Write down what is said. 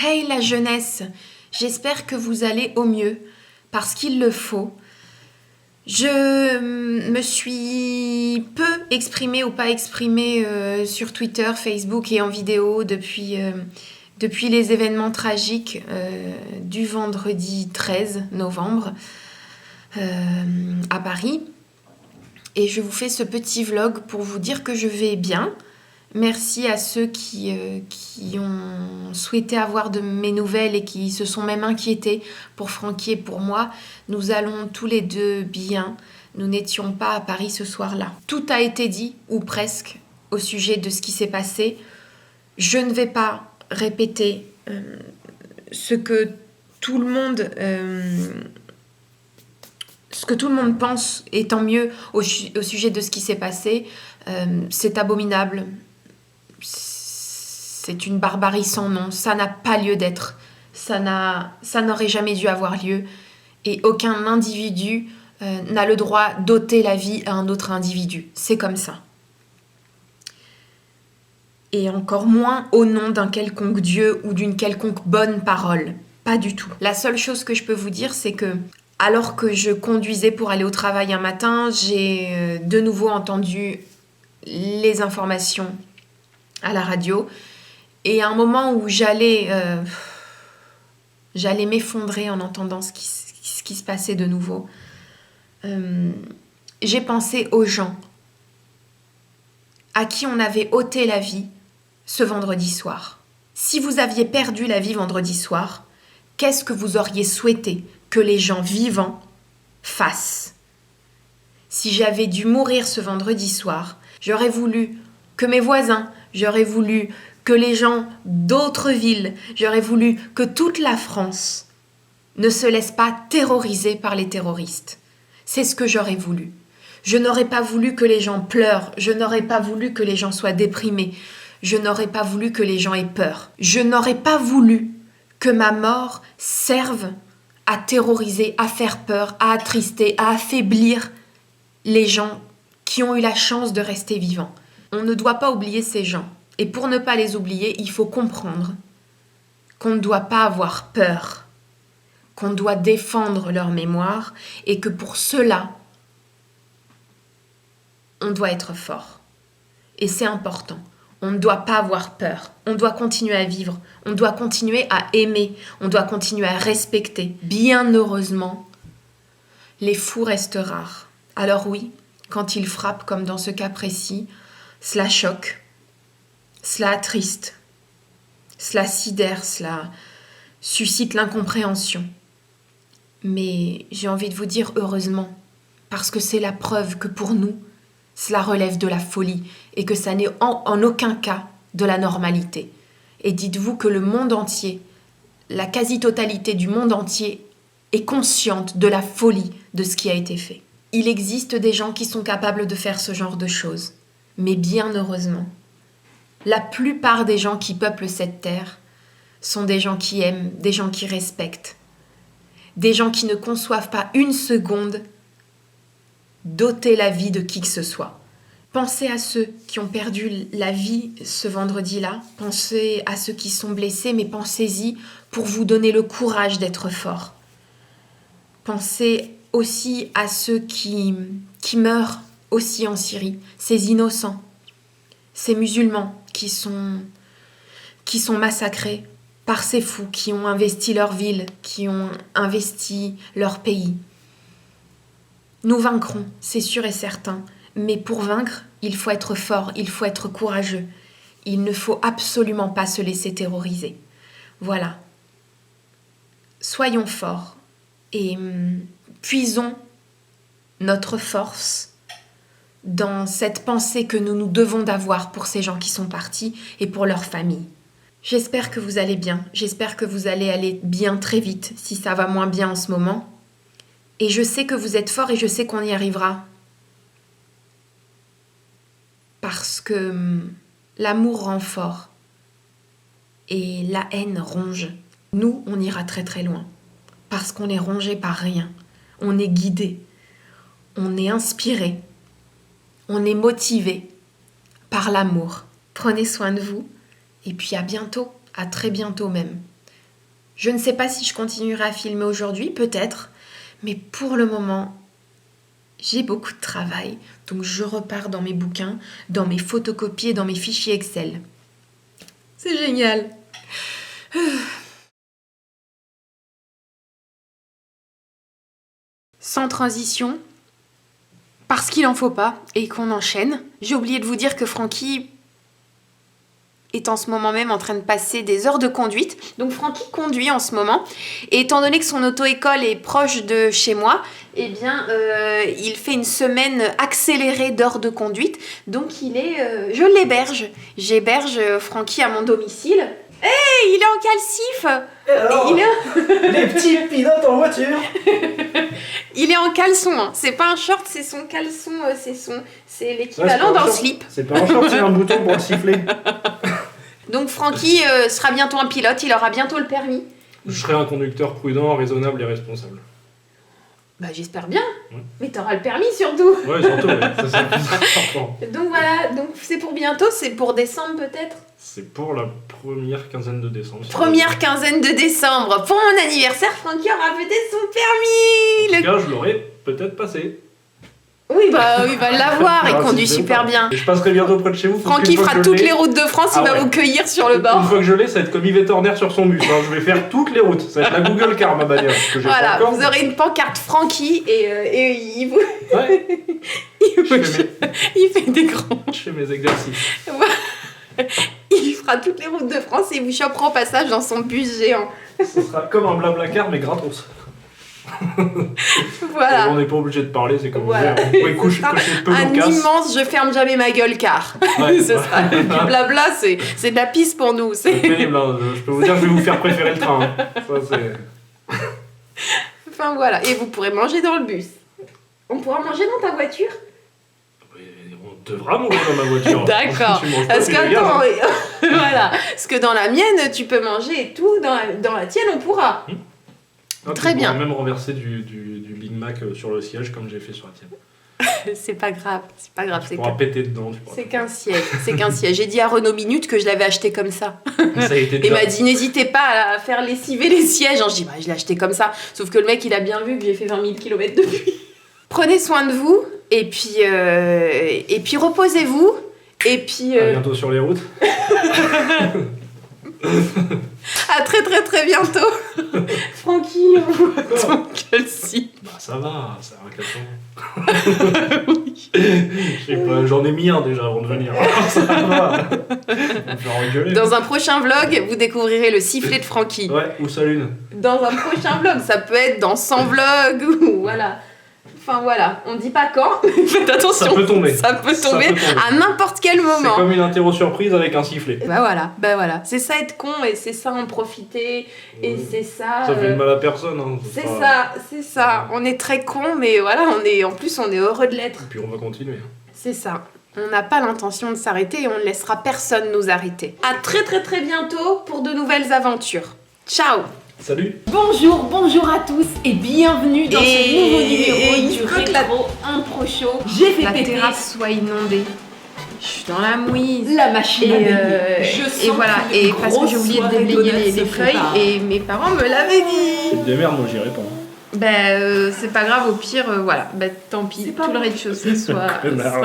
Hey la jeunesse, j'espère que vous allez au mieux, parce qu'il le faut. Je me suis peu exprimée ou pas exprimée sur Twitter, Facebook et en vidéo depuis les événements tragiques du vendredi 13 novembre à Paris. Et je vous fais ce petit vlog pour vous dire que je vais bien. Merci à ceux qui ont souhaité avoir de mes nouvelles et qui se sont même inquiétés pour Francky et pour moi. Nous allons tous les deux bien. Nous n'étions pas à Paris ce soir-là. Tout a été dit, ou presque, au sujet de ce qui s'est passé. Je ne vais pas répéter ce que tout le monde pense, et tant mieux au sujet de ce qui s'est passé. C'est abominable. C'est une barbarie sans nom, ça n'a pas lieu d'être, ça n'aurait jamais dû avoir lieu, et aucun individu n'a le droit d'ôter la vie à un autre individu, c'est comme ça. Et encore moins au nom d'un quelconque Dieu ou d'une quelconque bonne parole, pas du tout. La seule chose que je peux vous dire, c'est que alors que je conduisais pour aller au travail un matin, j'ai de nouveau entendu les informations à la radio. Et à un moment où j'allais m'effondrer en entendant ce qui se passait de nouveau, j'ai pensé aux gens à qui on avait ôté la vie ce vendredi soir. Si vous aviez perdu la vie vendredi soir, qu'est-ce que vous auriez souhaité que les gens vivants fassent ? Si j'avais dû mourir ce vendredi soir, j'aurais voulu que mes voisins, j'aurais voulu que les gens d'autres villes, j'aurais voulu que toute la France ne se laisse pas terroriser par les terroristes. C'est ce que j'aurais voulu. Je n'aurais pas voulu que les gens pleurent, je n'aurais pas voulu que les gens soient déprimés, je n'aurais pas voulu que les gens aient peur. Je n'aurais pas voulu que ma mort serve à terroriser, à faire peur, à attrister, à affaiblir les gens qui ont eu la chance de rester vivants. On ne doit pas oublier ces gens. Et pour ne pas les oublier, il faut comprendre qu'on ne doit pas avoir peur, qu'on doit défendre leur mémoire et que pour cela, on doit être fort. Et c'est important. On ne doit pas avoir peur. On doit continuer à vivre. On doit continuer à aimer. On doit continuer à respecter. Bien heureusement, les fous restent rares. Alors oui, quand ils frappent, comme dans ce cas précis, cela choque. Cela attriste, cela sidère, cela suscite l'incompréhension. Mais j'ai envie de vous dire heureusement, parce que c'est la preuve que pour nous, cela relève de la folie et que ça n'est en aucun cas de la normalité. Et dites-vous que le monde entier, la quasi-totalité du monde entier est consciente de la folie de ce qui a été fait. Il existe des gens qui sont capables de faire ce genre de choses, mais bien heureusement, la plupart des gens qui peuplent cette terre sont des gens qui aiment, des gens qui respectent, des gens qui ne conçoivent pas une seconde d'ôter la vie de qui que ce soit. Pensez à ceux qui ont perdu la vie ce vendredi-là, pensez à ceux qui sont blessés, mais pensez-y pour vous donner le courage d'être fort. Pensez aussi à ceux qui meurent aussi en Syrie, ces innocents, ces musulmans qui sont massacrés par ces fous qui ont investi leur ville, qui ont investi leur pays. Nous vaincrons, c'est sûr et certain, mais pour vaincre, il faut être fort, il faut être courageux. Il ne faut absolument pas se laisser terroriser. Voilà. Soyons forts et puisons notre force dans cette pensée que nous devons d'avoir pour ces gens qui sont partis et pour leurs familles. J'espère que vous allez bien, j'espère que vous allez aller bien très vite si ça va moins bien en ce moment. Et je sais que vous êtes forts et je sais qu'on y arrivera. Parce que l'amour rend fort et la haine ronge. Nous, on ira très très loin parce qu'on est rongé par rien. On est guidé, on est inspiré. On est motivé par l'amour. Prenez soin de vous et puis à bientôt, à très bientôt même. Je ne sais pas si je continuerai à filmer aujourd'hui, peut-être, mais pour le moment, j'ai beaucoup de travail, donc je repars dans mes bouquins, dans mes photocopies et dans mes fichiers Excel. C'est génial. Sans transition, parce qu'il en faut pas et qu'on enchaîne, j'ai oublié de vous dire que Francky est en ce moment même en train de passer des heures de conduite. Donc Francky conduit en ce moment. Et étant donné que son auto-école est proche de chez moi, eh bien, il fait une semaine accélérée d'heures de conduite. Donc je l'héberge. J'héberge Francky à mon domicile. Hey, il est en calcif. Et alors, les petits pilotes en voiture. Il est en caleçon, hein. C'est pas un short, c'est son caleçon, c'est l'équivalent d'un slip. C'est pas un short, c'est un bouton pour le siffler. Donc Francky sera bientôt un pilote, il aura bientôt le permis. Je serai un conducteur prudent, raisonnable et responsable. Bah j'espère bien, Ouais. mais t'auras le permis surtout. Ouais, surtout, ouais. Ça c'est le plus important. Donc voilà, donc c'est pour bientôt, c'est pour décembre peut-être. C'est pour la première quinzaine de décembre. Première quinzaine de décembre, pour mon anniversaire, Francky aura peut-être son permis. En tout cas, je l'aurais peut-être passé. Oui, bah il va l'avoir, il Ah, conduit c'est super pas. bien. Et je passerai bientôt près de chez vous. Francky fera toutes les routes de France, il va vous cueillir sur le Une bord. fois que je l'ai, ça va être comme Yves Horner sur son bus. Hein. Je vais faire toutes les routes. Ça va être la Google Car, ma bagnole. Que j'ai Voilà, pas encore. vous aurez une pancarte Francky et il vous... Ouais, il fait des grands... je fais mes exercices. Il fera toutes les routes de France et il vous chopera au passage dans son bus géant. Ce sera comme un Blablacar, mais gratos. Voilà. On n'est pas obligé de parler, c'est comme Voilà. vous voulez. Vous pouvez cocher peu Un ou casse. immense je ferme jamais ma gueule car. Ouais. Ce sera du blabla, c'est de la pisse pour nous. C'est pénible, hein. Je peux vous dire que je vais vous faire préférer le train. Hein. Ça, c'est... Enfin voilà, et vous pourrez manger dans le bus. On pourra manger dans ta voiture? On devra manger dans ma voiture. D'accord. Tu manges pas, Parce tu que dégages, attends, hein. voilà. Parce que dans la mienne, tu peux manger et tout. Dans la tienne, on pourra. Ah, Très tu bien. pourras même renverser du Big Mac sur le siège comme j'ai fait sur la tienne. C'est pas grave, c'est pas grave. Tu pourras péter dedans. Tu pourras C'est qu'un siège, c'est qu'un siège. J'ai dit à Renaud Minute que je l'avais acheté comme ça. Ça a été Il déjà... m'a dit n'hésitez pas à faire lessiver les sièges. Je dis bah je l'ai acheté comme ça. Sauf que le mec il a bien vu que j'ai fait 20 000 km depuis. Prenez soin de vous et puis reposez-vous et puis À bientôt sur les routes. à très très très bientôt. Francky, on voit ton calci. Bah ça va, c'est un caleçon. Oui. Je sais pas, j'en ai mis un déjà avant de venir. Ça va. On me fait engueuler. Dans un prochain vlog, vous découvrirez le sifflet de Francky. Ouais, ou ça lune. Dans un prochain vlog, ça peut être dans 100 vlogs ou voilà. Enfin voilà, on dit pas quand, mais faites attention. Ça peut tomber. Ça peut Ça tomber peut tomber. à n'importe quel C'est moment. comme une interro surprise avec un sifflet. Bah voilà. C'est ça être con et c'est ça en profiter et c'est ça. Ça fait de mal à personne. Hein. C'est ça. On est très con, mais voilà, en plus on est heureux de l'être. Et puis on va continuer. C'est ça. On n'a pas l'intention de s'arrêter et on ne laissera personne nous arrêter. À très très très bientôt pour de nouvelles aventures. Ciao. Salut. Bonjour à tous et bienvenue dans ce nouveau numéro du Rétro Impro Show. J'ai fait La péter terrasse soit inondée. Je suis dans la mouise. la machine à Et, baigner. Je sens et voilà, qu'une et parce que grosse j'ai oublié de soirée déblayer donuts les se feuilles prépare. et mes parents me l'avaient dit. Des merdes, moi j'irai pas. C'est pas grave, au pire, voilà, tant pis, C'est pas tout le bon. rez-de-chaussée soit... Connard.